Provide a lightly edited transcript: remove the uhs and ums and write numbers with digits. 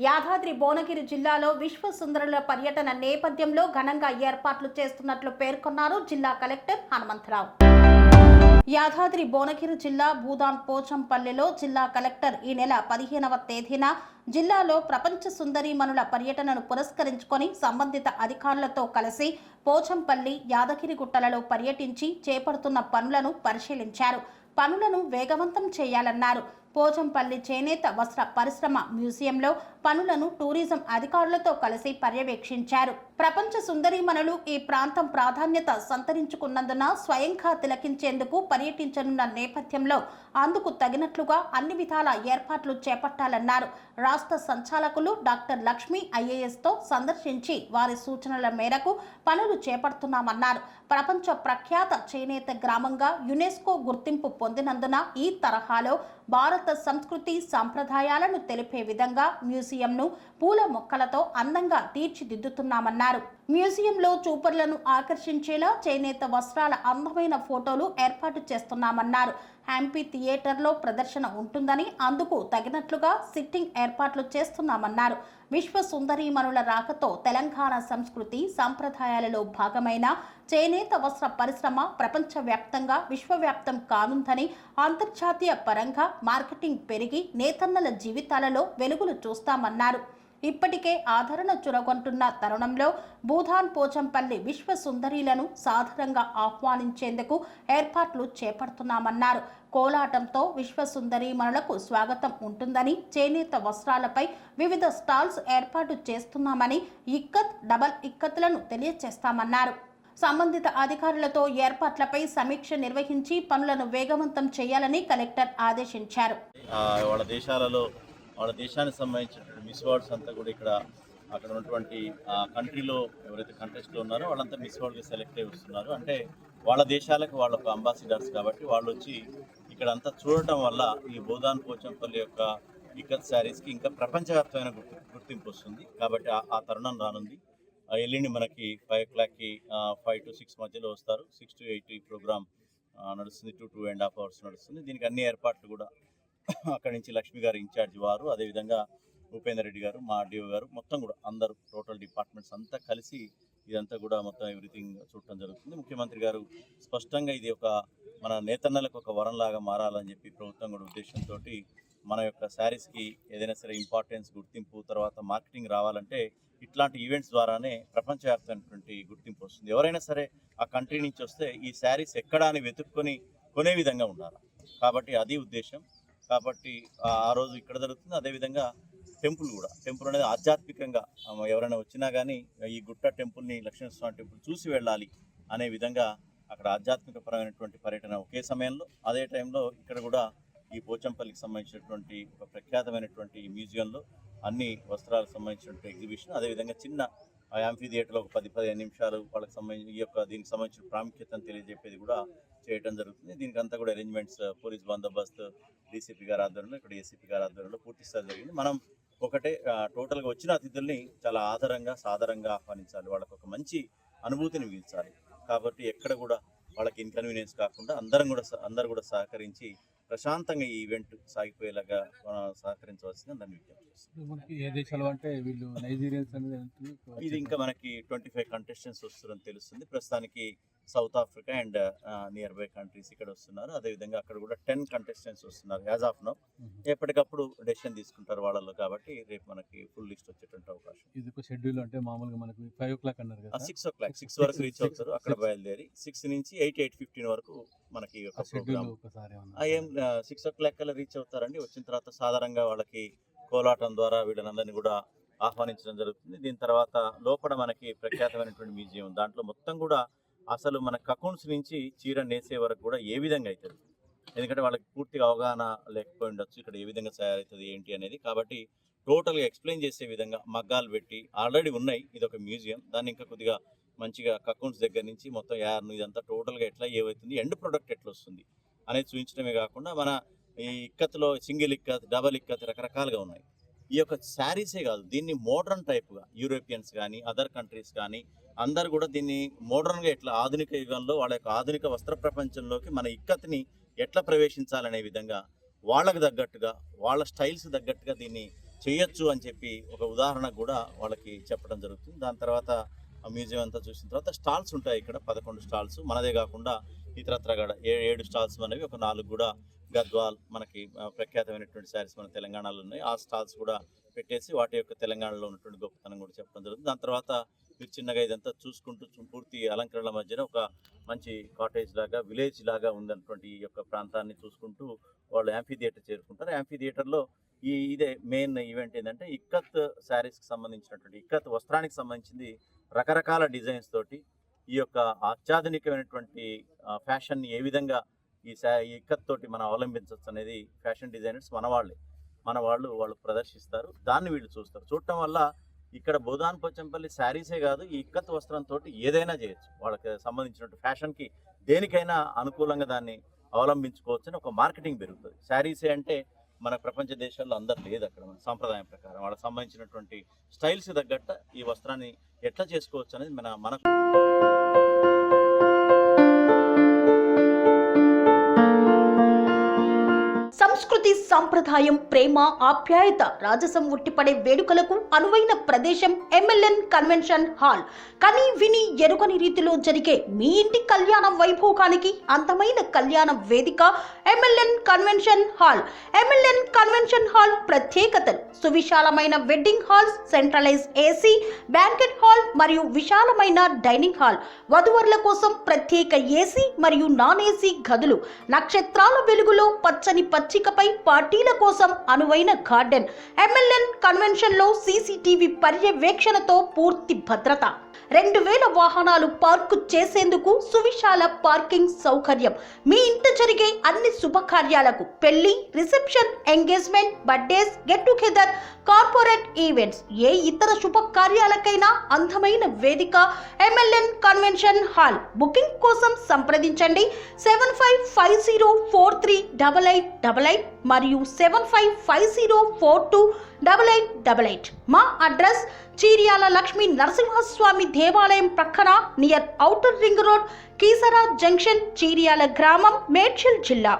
యాదాద్రి భువనగిరి జిల్లాలో విశ్వ సుందరుల పర్యటన నేపథ్యంలో ఘనంగా ఏర్పాట్లు చేస్తున్నట్లు పేర్కొన్నారు జిల్లా కలెక్టర్ హనుమంతరావు. యాదాద్రి భువనగిరి జిల్లా భూదాన్ పోచంపల్లిలో జిల్లా కలెక్టర్ ఈ నెల 15వ తేదీన జిల్లాలో ప్రపంచ సుందరీమణుల పర్యటనను పురస్కరించుకొని సంబంధిత అధికారులతో కలిసి పోచంపల్లి, యాదగిరిగుట్టలలో పర్యటించి చేపడుతున్న పనులను పరిశీలించారు. పనులను వేగవంతం చేయాలన్నారు. పోచంపల్లి చేనేత వస్త్ర పరిశ్రమ మ్యూజియంలో పనులను టూరిజం అధికారులతో కలిసి పర్యవేక్షించారు. ప్రపంచ సుందరీమణులు ఈ ప్రాంతం ప్రాధాన్యత సంతరించుకున్నందున స్వయంగా తిలకించేందుకు పర్యటించనున్న నేపథ్యంలో అందుకు తగినట్లుగా అన్ని విధాల ఏర్పాట్లు చేపట్టాలన్నారు. రాష్ట్ర సంచాలకులు డాక్టర్ లక్ష్మి ఐఏఎస్తో సందర్శించి వారి సూచనల మేరకు పనులు చేపడుతున్నామన్నారు. ప్రపంచ ప్రఖ్యాత చేనేత గ్రామంగా యునెస్కో గుర్తింపు పొందినందున ఈ తరహాలో భారత సంస్కృతి సంప్రదాయాలను తెలిపే విధంగా మ్యూజియంను పూల మొక్కలతో అందంగా తీర్చిదిద్దుతున్నామన్నారు. మ్యూజియంలో చూపర్లను ఆకర్షించేలా చేనేత వస్త్రాల అందమైన ఫోటోలు ఏర్పాటు చేస్తున్నామన్నారు. యాంపీ థియేటర్లో ప్రదర్శన ఉంటుందని అందుకు తగినట్లుగా సిట్టింగ్ ఏర్పాట్లు చేస్తున్నామన్నారు. విశ్వ సుందరీమణుల రాకతో తెలంగాణ సంస్కృతి సంప్రదాయాలలో భాగమైన చేనేత వస్త్ర పరిశ్రమ ప్రపంచవ్యాప్తంగా విశ్వవ్యాప్తం కానుందని, అంతర్జాతీయ పరంగా మార్కెటింగ్ పెరిగి నేతన్నల జీవితాలలో వెలుగులు చూస్తామన్నారు. ఇప్పటికే ఆదరణ చురగొంటున్న తరుణంలో భూదాన్ పోచంపల్లి విశ్వ సుందరీలను సాదరంగా ఆహ్వానించేందుకు ఏర్పాట్లు చేపడుతున్నామన్నారు. కోలాటంతో విశ్వ సుందరీమణులకు స్వాగతం ఉంటుందని, చేనేత వస్త్రాలపై వివిధ స్టాల్స్ ఏర్పాటు చేస్తున్నామని, ఇక్కత్, డబల్ ఇక్కత్లను తెలియజేస్తామన్నారు. సంబంధిత అధికారులతో ఏర్పాట్లపై సమీక్ష నిర్వహించి పనులను వేగవంతం చేయాలని కలెక్టర్ ఆదేశించారు. వాళ్ళ దేశానికి సంబంధించిన మిస్ వరల్డ్స్ అంతా కూడా అక్కడ ఉన్నటువంటి కంట్రీలో ఎవరైతే కంటెస్ట్లో ఉన్నారో వాళ్ళంతా మిస్ వరల్డ్గా సెలెక్ట్ అయి వస్తున్నారు. అంటే వాళ్ళ దేశాలకు వాళ్ళ అంబాసిడర్స్ కాబట్టి వాళ్ళు వచ్చి ఇక్కడ అంతా చూడటం వల్ల ఈ భూదాన్ పోచంపల్లి యొక్క ఇక్కత్ శారీస్కి ఇంకా ప్రపంచవ్యాప్తమైన గుర్తింపు వస్తుంది. కాబట్టి ఆ తరుణం రానుంది. ఎల్లుండి మనకి 5 o'clockకి 5 to 6 మధ్యలో వస్తారు. 6 to 8 ఈ ప్రోగ్రామ్ నడుస్తుంది. 2.5 hours నడుస్తుంది. దీనికి అన్ని ఏర్పాట్లు కూడా అక్కడి నుంచి లక్ష్మి గారు ఇన్ఛార్జ్ వారు, అదేవిధంగా భూపేందర్ రెడ్డి గారు, మా ఆర్డీఓ గారు, మొత్తం కూడా అందరూ టోటల్ డిపార్ట్మెంట్స్ అంతా కలిసి ఇదంతా కూడా మొత్తం ఎవ్రీథింగ్ చూడటం జరుగుతుంది. ముఖ్యమంత్రి గారు స్పష్టంగా ఇది మన నేతన్నలకు ఒక వరంలాగా మారాలని చెప్పి ప్రభుత్వం కూడా ఉద్దేశంతో మన యొక్క శారీస్కి ఏదైనా సరే ఇంపార్టెన్స్, గుర్తింపు, తర్వాత మార్కెటింగ్ రావాలంటే ఇట్లాంటి ఈవెంట్స్ ద్వారానే ప్రపంచవ్యాప్తమైనటువంటి గుర్తింపు వస్తుంది. ఎవరైనా సరే ఆ కంట్రీ నుంచి వస్తే ఈ శారీస్ ఎక్కడా అని వెతుక్కొని కొనే విధంగా ఉండాలి. కాబట్టి అది ఉద్దేశం. కాబట్టి ఆ రోజు ఇక్కడ జరుగుతుంది. అదేవిధంగా టెంపుల్ అనేది ఆధ్యాత్మికంగా ఎవరైనా వచ్చినా కానీ ఈ గుట్ట టెంపుల్ని, లక్ష్మీస్వామి టెంపుల్ చూసి వెళ్ళాలి అనే విధంగా అక్కడ ఆధ్యాత్మిక పరమైనటువంటి పర్యటన ఒకే సమయంలో, అదే టైంలో ఇక్కడ కూడా ఈ పోచంపల్లికి సంబంధించినటువంటి ఒక ప్రఖ్యాతమైనటువంటి మ్యూజియంలో అన్ని వస్త్రాలకు సంబంధించినటువంటి ఎగ్జిబిషన్, అదేవిధంగా చిన్న యాంఫీ థియేటర్లో ఒక 10-15 నిమిషాలు వాళ్ళకి సంబంధించి దీనికి సంబంధించిన ప్రాముఖ్యతను తెలియజెప్పేది కూడా చేయడం జరుగుతుంది. దీనికి అంతా కూడా అరేంజ్మెంట్స్ పోలీస్ బందోబస్తు డీసీపీ గారి ఆధ్వర్యంలో, ఇక్కడ ఏసీపీ గారి ఆధ్వర్యంలో పూర్తి స్థాయి జరిగింది. మనం ఒకటే టోటల్గా వచ్చిన అతిథుల్ని చాలా ఆదరంగా, సాదరంగా ఆహ్వానించాలి. వాళ్ళకు ఒక మంచి అనుభూతిని మిగిల్చాలి. కాబట్టి ఎక్కడ కూడా వాళ్ళకి ఇన్కన్వీనియన్స్ కాకుండా అందరూ కూడా సహకరించి ప్రశాంతంగా ఈ ఈవెంట్ సాగిపోయేలాగా సహకరించవలసిందని దాన్ని విజ్ఞప్తి చేస్తుంది. ఇది ఇంకా మనకి 25 కంటెస్టెంట్స్ వస్తున్నారని తెలుస్తుంది. ప్రస్తుతానికి south Africa and near by countries ఇక్కడ వస్తున్నారు. అదేవిధంగా అక్కడ కూడా 10 కంటెస్టెంట్స్ వస్తున్నారు యాజ్ ఆఫ్ నౌ. ఎప్పటికప్పుడు డెసిషన్ తీసుకుంటారు వాళ్ళలో. కాబట్టి రేపు మనకి ఫుల్ లిస్ట్ వచ్చేటువంటి అవకాశం. ఇది ఒక షెడ్యూల్ అంటే మామూలుగా మనకి 5 o'clock అన్నారు కదా, 6 o'clock 6 వరకు రీచ్ అవుతారు. అక్కడ బయలుదేరి 6 నుంచి 8:15 వరకు మనకి ఒక ప్రోగ్రామ్ 6 o'clock కల్లా రీచ్ అవుతారండి. వచ్చిన తర్వాత సాధారణంగా వాళ్ళకి కోలాటం ద్వారా వీళ్ళందరినీ కూడా ఆహ్వానించడం జరుగుతుంది. దీని తర్వాత లోపల మనకి ప్రఖ్యాతమైనటువంటి మ్యూజియం, దాంట్లో మొత్తం కూడా అసలు మన కకూన్స్ నుంచి చీర నేసే వరకు కూడా ఏ విధంగా అవుతుంది, ఎందుకంటే వాళ్ళకి పూర్తిగా అవగాహన లేకపోయి ఉండొచ్చు ఇక్కడ ఏ విధంగా తయారవుతుంది ఏంటి అనేది. కాబట్టి టోటల్గా ఎక్స్ప్లెయిన్ చేసే విధంగా మగ్గాలు పెట్టి ఆల్రెడీ ఉన్నాయి. ఇది ఒక మ్యూజియం, దాన్ని ఇంకా కొద్దిగా మంచిగా కకూన్స్ దగ్గర నుంచి మొత్తం యార్ను ఇదంతా టోటల్గా ఎట్లా ఏమవుతుంది, ఎండ్ ప్రొడక్ట్ ఎట్లా వస్తుంది అనేది చూపించడమే కాకుండా మన ఈ ఇక్కత్లో సింగిల్ ఇక్కత్, డబల్ ఇక్కత్ రకరకాలుగా ఉన్నాయి. ఈ యొక్క శారీసే కాదు, దీన్ని మోడర్న్ టైప్గా యూరోపియన్స్ కానీ అదర్ కంట్రీస్ కానీ అందరు కూడా దీన్ని మోడర్న్గా ఎట్లా ఆధునిక యుగంలో వాళ్ళ యొక్క ఆధునిక వస్త్ర ప్రపంచంలోకి మన ఇక్కత్ని ఎట్లా ప్రవేశించాలనే విధంగా వాళ్ళకు తగ్గట్టుగా, వాళ్ళ స్టైల్స్ తగ్గట్టుగా దీన్ని చేయొచ్చు అని చెప్పి ఒక ఉదాహరణ కూడా వాళ్ళకి చెప్పడం జరుగుతుంది. దాని తర్వాత మ్యూజియం అంతా చూసిన తర్వాత స్టాల్స్ ఉంటాయి. ఇక్కడ 11 స్టాల్స్ మనదే కాకుండా ఇతరత్ర కూడా 7 స్టాల్స్ అనేవి, ఒక 4 కూడా గద్వాల్ మనకి ప్రఖ్యాతమైనటువంటి శారీస్ మన తెలంగాణలో ఉన్నాయి. ఆ స్టాల్స్ కూడా పెట్టేసి వాటి యొక్క తెలంగాణలో ఉన్నటువంటి గొప్పతనం కూడా చెప్పడం జరుగుతుంది. దాని తర్వాత మీరు చిన్నగా ఇదంతా చూసుకుంటూ పూర్తి అలంకరణల మధ్యన ఒక మంచి కాటేజ్ లాగా, విలేజ్ లాగా ఉందన్నటువంటి ఈ యొక్క ప్రాంతాన్ని చూసుకుంటూ వాళ్ళు యాంఫీ థియేటర్ చేరుకుంటారు. యాంఫీ థియేటర్లో ఇదే మెయిన్ ఈవెంట్ ఏంటంటే ఇక్కత్ శారీస్కి సంబంధించినటువంటి, ఇక్కత్ వస్త్రానికి సంబంధించింది రకరకాల డిజైన్స్ తోటి ఈ యొక్క అత్యాధునికమైనటువంటి ఫ్యాషన్ని ఏ విధంగా ఈ ఇక్కత్ తోటి మనం అవలంబించవచ్చు అనేది ఫ్యాషన్ డిజైనర్స్ మన వాళ్ళు ప్రదర్శిస్తారు. దాన్ని వీళ్ళు చూస్తారు. చూడటం వల్ల ఇక్కడ బోధాన్ పోచంపల్లి శారీసే కాదు, ఈ ఇక్కత్ వస్త్రంతో ఏదైనా చేయొచ్చు. వాళ్ళకి సంబంధించినట్టు ఫ్యాషన్కి దేనికైనా అనుకూలంగా దాన్ని అవలంబించుకోవచ్చు అని ఒక మార్కెటింగ్ పెరుగుతుంది. శారీసే అంటే మన ప్రపంచ దేశాల్లో అందరు లేదు. అక్కడ మన సాంప్రదాయం ప్రకారం వాళ్ళకి సంబంధించినటువంటి స్టైల్స్ తగ్గట్టు ఈ వస్త్రాన్ని ఎట్లా చేసుకోవచ్చు అనేది మనకు సంస్కృతి, సంప్రదాయం, ప్రేమ, ఆప్యాయత, రాజసం ఉట్టిపడే వేడుకలకు అనువైన ప్రదేశం MLN కన్వెన్షన్ హాల్. కని విని ఎరుగని రీతిలో జరిగే మీ ఇంటి కళ్యాణ వైభోగానికి అందమైన కళ్యాణ వేదిక MLN convention hall. MLN convention hall ప్రత్యేకతలు: సువిశాలమైన wedding halls, centralise AC banquet hall మరియు విశాలమైన డైనింగ్ హాల్, వధువరుల కోసం ప్రత్యేక AC మరియు నాన్ AC గదులు, నక్షత్రాల వెలుగులో పచ్చని పచ్చికపై పార్టీల కోసం అనువైన గార్డెన్. MLN కన్వెన్షన్ లో CCTV పర్యవేక్షణతో పూర్తి భద్రత. 2000 వాహనాలు పార్కు చేసేందుకు సువిశాల పార్కింగ్ సౌకర్యం. మీ ఇంట జరిగే అన్ని శుభకార్యాలకు, పెళ్లి, reception, engagement, birthdays, get together, corporate events, ఏ ఇతర శుభకార్యాలకైనా అందమైన వేదిక MLN కన్వెన్షన్ హాల్. బుకింగ్ కోసం సంప్రదించండి 7550438888 మరియు 7550428888. మా అడ్రస్ చీర్యాల లక్ష్మీ నరసింహస్వామి దేవాలయం ప్రక్కన, near outer ring road, Keesara junction, Cheeryal గ్రామం, మేడ్చల్ జిల్లా.